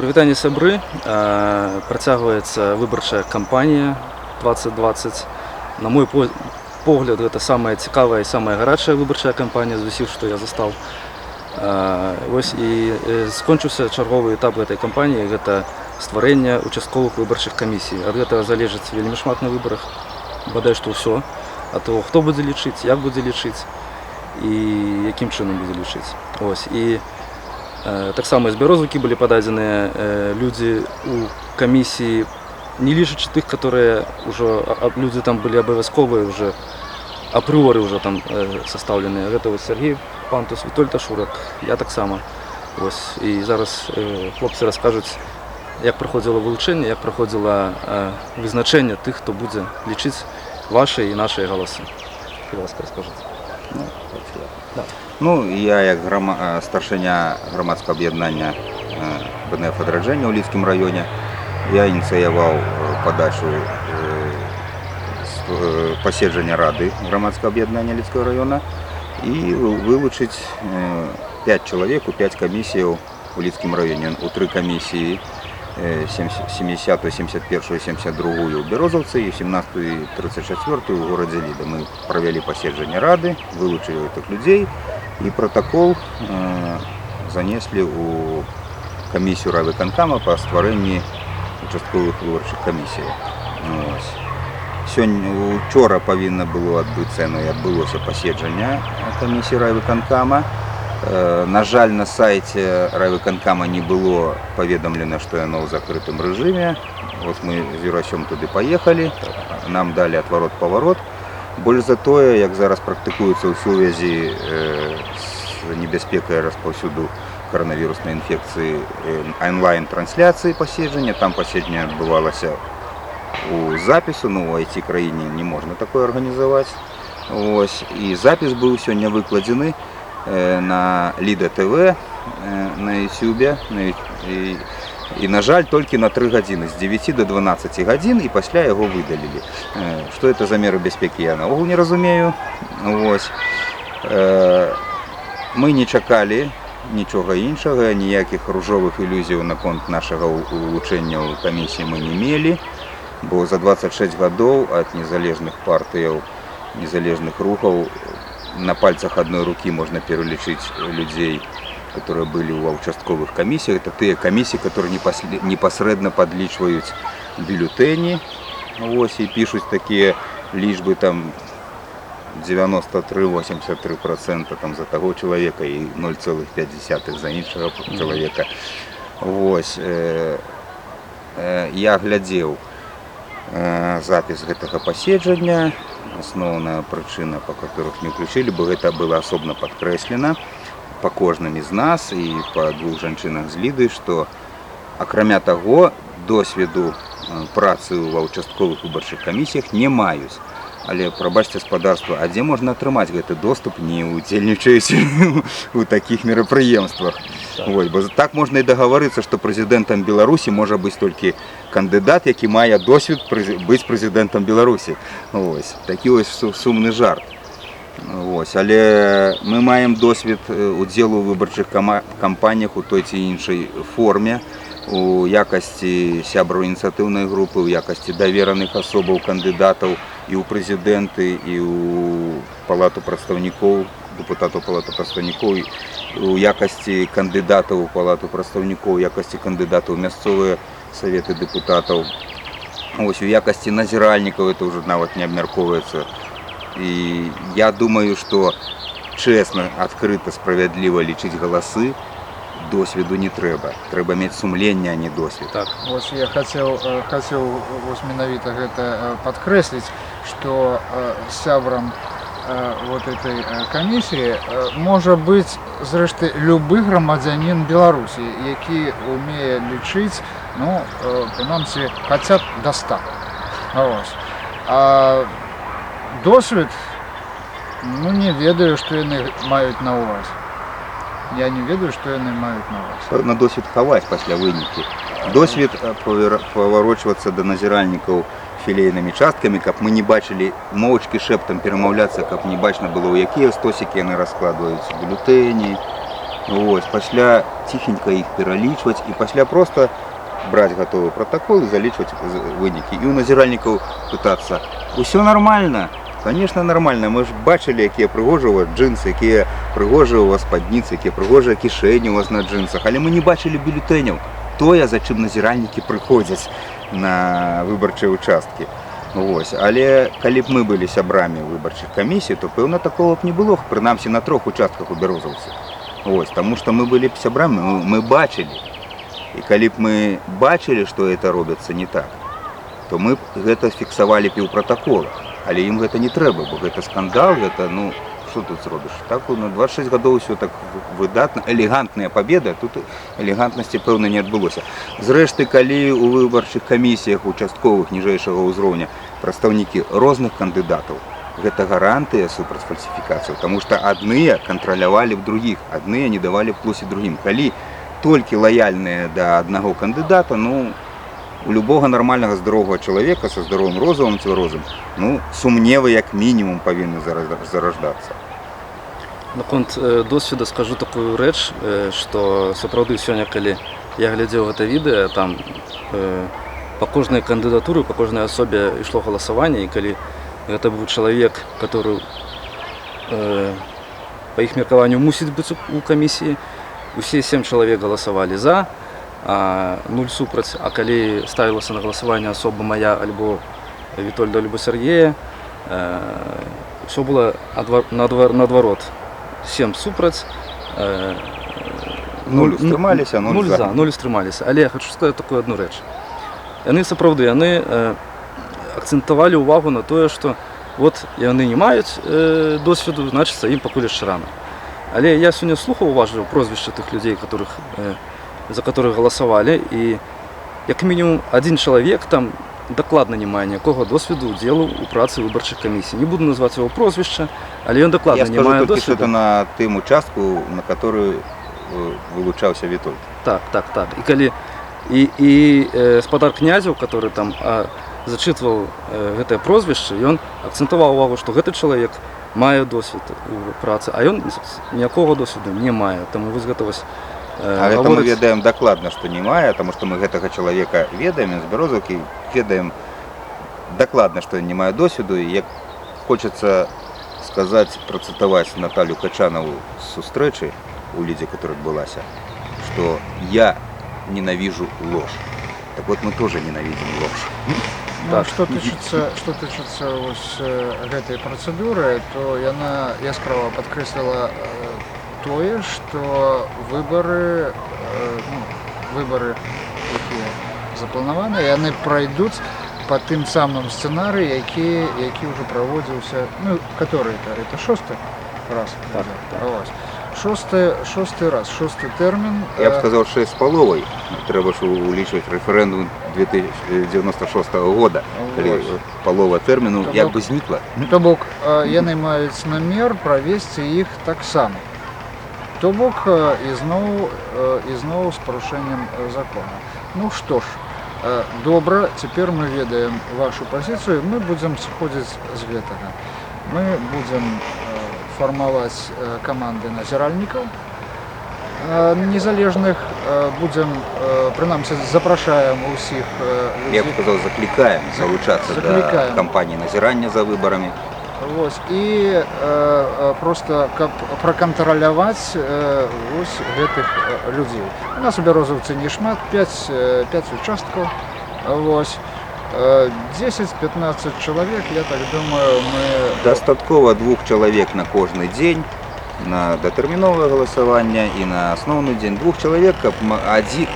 Прывітанне сябры, працягваецца выбарчая кампанія 2020. На мой погляд, гэта самая цікавая і самая гарачая выбарчая кампанія з усіх, што я застаў. Вось і скончыўся чарговы этап гэтай кампаніі, гэта стварэнне участковых выбарчых камісій. Ад гэтага залежыць вельмі шмат на выбарах, бадай што ўсё. Ад таго, хто будзе лічыць, як будзе лічыць і якім чынам будзе лічыць. Ось. І таксама з Бярозаўкі былі пададзеныя людзі ў камісіі, не лічачы тых, которые ўжо людзі там былі абавязковыя уже апрыоры уже там састаўленыя. Гэта вось Сергей Пантус, Вітольд Ашурак, я таксама. Ось. І зараз хлопцы раскажуць, як праходзіла вылучэнне, як праходзіла вызначэнне тых, хто будзе лічыць ваши і нашыя галасы. Калі ласка, раскажыце. Я як старшыня грамадскага аб'яднання БНФ адраджэння ў Лідскім раёне, я ініцыяваў падачу паседжання рады грамадскага аб'яднання Лідскага района і вылучыць 5 чалавек у 5 камісіяў у Лідскім раёне. У 3 камісіі 70, 71, 72 у Бярозаўцы і 17 і 34 у горадзе Ліда. Мы правялі паседжанне рады, вылучылі гэтых людзей і протакол занеслі ў камісію райвыканкама па стварэнні участковых выбарчых камісій. Сёння, учора павінна было адбыцца, і адбылося паседжанне камісіі райвыканкама. На жаль, на сайце райвыканкама не было паведамлена, што яно ў закрытым рэжыме. Вот мы з Юрасём туды паехалі, нам далі адварот-паварот. Больш за тое, як зараз практыкуецца ў сувязі з небяспекай распаўсюду коронавіруснай інфекцыі онлайн-трансляцыі паседжання. Там паседжанне адбывалася у запісу, у IT-краіне не можна такое арганізаваць. І запіс быў сёння выкладзены на Ліда ТВ, на Ютубе. І, на жаль, толькі на 3 гадзіны, з 9 до 12 гадзін, і пасля яго выдалілі. Што гэта за меры бяспекі, я наогул не разумею. Мы не чакалі нічога іншага, ніякіх ружовых ілюзій наконт нашага улучэння ў камісіі мы не мелі, бо за 26 гадоў ад незалежных партыяў, незалежных рухаў на пальцах адной рукі можна пералічыць людзей, которые были в участковых комиссиях. Это те комиссии, которые непосредственно подлічваюць бюллетени. И пишут такие лічбы там 93-83% там за того человека и 0,5 за іншого человека. Я глядзеў запіс гэтага паседжання. Асноўная прычына, па которых не ўключылі, бо гэта было асобна падкрэслена па кожным з нас і па 2 жанчынах з Ліды, што акрамя таго досведу працы ва ўчастковых выбарчых камісіях не маюць. Але, прабачце, спадарства, а дзе можна атрымаць гэты доступ, не удзельнічаючы ў такіх мерапрыемствах? Бо так можна і дагаварыцца, што прэзідэнтам Беларусі можа быць толькі кандыдат, які мае досвед быць прэзідэнтам Беларусі. Такі сумны жарт. Але мы маем досвед удзелу ў выбарчых кампаніях у той ці іншай форме, у якасці сябраў ініцыятыўнай групы, у якасці давераных асобаў кандыдатаў і ў прэзідэнты, і ў палату прадстаўнікоў, дэпутатаў палаты прадстаўнікоў, у якасці кандыдатаў у палату прадстаўнікоў, у якасці кандыдатаў у мясцовыя саветы дэпутатаў. У якасці назіральнікаў это ўжо нават не абмяркоўваецца. І я думаю, што чэсна, адкрыта, справядліва лічыць галасы досведу не трэба. Трэба мець сумленне, а не досвед. Я хацеў менавіта гэта падкрэсліць, што сябрам этой камісіі можа быць, зрэшты, любы грамадзянін Беларусі, які умее лічыць, прынамсі, хаця б да 100. А досвед, не ведаю, што яны маюць на ўвазе. Я не ведаю, што яны маюць на ўвазе. На досвед хаваць пасля вынікі. Досвед паварочвацца да назіральнікаў філейнымі часткамі, каб мы не бачылі, моўчкі шэптам перамаўляцца, каб не бачна было, у якія стосікі яны раскладваюць бюллетэні, Вось, пасля ціхенька іх пералічваць і пасля просто браць гатовы пратакол і залічваць вынікі. І ў назіральнікаў пытацца: усё нормально? Конечно, нормально. Мы ж бачылі, якія прыгожыя у вас джинсы, якія прыгожыя у вас спадніцы, якія прыгожыя кішэні у вас на джинсах, але мы не бачылі бюлетэняў. Тое, за чым назіральнікі прыходзяць на выбарчыя участкі. Вось. Але калі б мы былі сябрамі выбарчых камісій, то пэўна такого б не было, прынамсі на 3 участках у Бярозаўцы. Вось, таму што мы былі б сябрамі, мы бачылі. І калі б мы бачылі, што гэта робіцца не так, то мы б гэта фіксавалі б і ў пратаколах. Але ім гэта не трэба, бо гэта скандал, гэта, ну, што тут зробіш? Так, на 26 гадоў усё так выдатна, элегантная пабеда, тут элегантнасці, пэўна, не адбылося. Зрэшты, калі ў выбарчых камісіях участковых ніжэйшага ўзроўня прадстаўнікі розных кандыдатаў, гэта гарантыя супраць фальсіфікацыяў, таму што адныя кантралявалі б другіх, адныя не давалі б плюсы другім. Калі толькі лаяльныя да аднаго кандыдата, ну, у любого нормального здорового чалавека са здаровым розумам, цвярозым, ну, сумневы як мінімум павінны зараждацца. Наконт досведа скажу такую рэч, што сапраўды сёння, калі я глядзеў гэта відэа, там па кожнай кандыдатуры, па кожнай асобе ішло галасаванне, і калі гэта быў чалавек, который па іх меркаванню мусіць быць у камісіі, усе 7 чалавек галасавалі за, 0 супраць, а калі ставілася на галасаванне асоба моя альбо Вітольда альбо Сергея, ўсё было наадварот. 7 супраць, 0 стрымаліся, 0 за. 0 стрымаліся. Але я хочу сказаць такую одну рэч. Яны сапраўды, яны акцэнтавалі ўвагу на тое, што вот яны не маюць досведу, значыцца, ім пакуль яшчэ рана. Але я сёння слухаў уважліва прозвішча тых людзей, за которых галасавалі, і як мінімум один чалавек там дакладна не мае ніякога досведу удзелу ў працы выбарчых камісій. Не буду назваць яго прозвішча, але ён дакладна не мае досведу. Я скажу толькі, досведу. што на тым участку, на который вылучаўся Вітольд. Так. І калі спадар Князеў, который там зачытваў гэтае прозвішча, ён акцэнтаваў увагу, што гэты чалавек мае досвед у працы, а ён ніякога досведу не мае. Таму вось гэта вось А гэта мы ведаем дакладна, што не мае, таму што мы гэтага чалавека ведаем, з Бярозаўкі ведаем дакладна, што не мае досведу. І як хочацца сказаць, працытаваць Наталью Качанову з сустрэчы у Лідзе, которая адбылася, што я ненавижу ложь. Так вот, мы тоже ненавидим ложь. Ну, што тычыцца вось гэтай працэдуры, то яна яскрава падкрэсліла тое, што выбары, якія запланаваны, яны пройдуць по тым самым сцэнарыі, які ўжо праводзіўся, ну, который это 6-й раз. Так. Шосты раз, 6-й тэрмін. Я б сказаў, 6,5. Трэба ж улічваць рэферэндум 2096 года, калі палова тэрміну як бы знікла. То бок, яны маюць намер правесці іх таксама. То бок, ізноў з парушэннем закона. Ну што ж, добра, цяпер мы ведаем вашу пазіцыю, мы будзем сыходзіць з гэтага. Мы будзем фармаваць каманды назіральнікаў незалежных, будзем, прынамсі, запрашаем усіх Я людзей. б сказаў, заклікаем залучацца да кампаніі назірання за выбарамі. Вось, і проста, каб пракантраляваць вось гэтых людзей. У нас у Бярозаўцы не шмат, 5 участкаў, вось, 10-15 чалавек, я так думаю, мы... Дастаткова 2 чалавек на кожны дзень, на датэрміновае галасаванне і на асноўны дзень. 2 чалавек, каб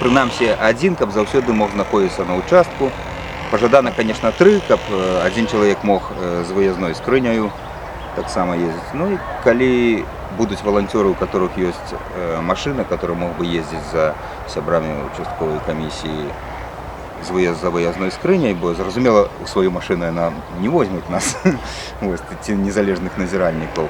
прынамсі адзін, каб заўсёды мог знаходзіцца на участку. Пажадана, конечно, 3, каб один чалавек мог з выязной скрыняю таксама ездзіць. Ну і калі будуць валанцёры, у которых ёсць машына, который мог бы ездзіць за сябрамі участковай камісіі за выязной скрыняй, бо, зразумела, у сваю машыну яна не возьмуць нас, ці незалежных назіральнікаў,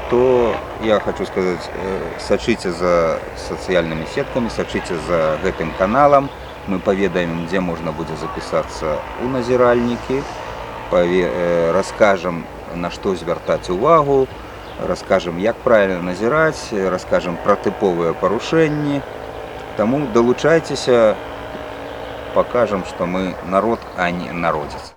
то я хочу сказаць, сачыце за сацыяльнымі сеткамі, сачыце за гэтым каналам. Мы паведаем, дзе можна будзе запісацца ў назіральнікі, раскажам, на што звяртаць увагу, расскажам, як правильна назіраць, расскажам пра тыповыя парушэнні. Таму далучайцеся, пакажам, што мы народ, а не народзец.